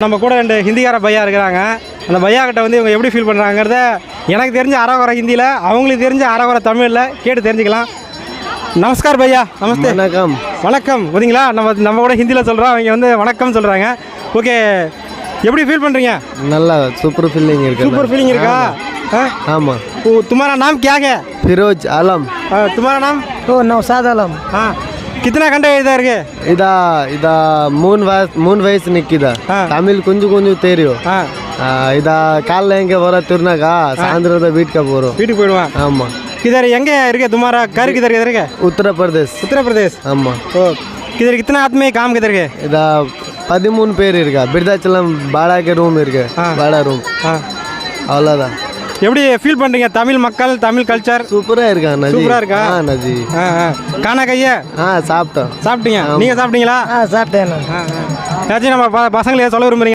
நம்ம கூட 2 ஹிந்திக்கார பையா இருக்கிறாங்க. அந்த பையா கிட்ட வந்து இவங்க எப்படி ஃபீல் பண்ணுறாங்கிறத எனக்கு தெரிஞ்ச அரைகுறை ஹிந்தியில், அவங்களுக்கு தெரிஞ்ச அரைகுறை தமிழில் கேட்டு தெரிஞ்சுக்கலாம். நமஸ்கார் பையா. நமஸ்தே. வணக்கம். வணக்கம். புரியுங்களா? நம்ம கூட ஹிந்தியில் சொல்கிறோம், அவங்க வந்து வணக்கம் சொல்கிறாங்க. ஓகே, எப்படி ஃபீல் பண்ணுறீங்க? நல்லா சூப்பர் ஃபீலிங் இருக்கு. சூப்பர் ஃபீலிங் இருக்கா? ஆமாம். तुम्हारा नाम क्या है? फिरोज आलम. तुम्हारा नाम? नौशाद आलम. हाँ, कितना घंटे इधर के? इदा मून वयस निक्किदा तमिल कुंजु तेरियो. इदा काल लेंगे बोरा तुरनागा सांद्ರದ வீட்டுக்கு போறோம். வீட்டுக்கு போய்டுவான். ஆமா. किधर எங்க இருக்கு तुम्हारा घर? किधर है? उत्तर प्रदेश. उत्तर प्रदेश. ஆமா. ओ किधर कितना आदमी काम किधर के? इदा 13 பேர் இருக்கா. விருதாச்சலம் வாடகை ரூம் இருக்கு. வாடகை ரூம். அவ்வளவுதான். எப்படி ஃபீல் பண்றீங்க? தமிழ் மக்கள், தமிழ் கல்ச்சர் சூப்பரா இருக்கா? சூப்பரா இருக்கா? நஜி. கானா கையா? சாப்பிட்டோம். சாப்பிட்டீங்க? நீங்க சாப்பிட்டீங்களா? சாப்பிட்டேன். ஏதாச்சும் நம்ம பசங்களை சொல்ல விரும்புறீங்க?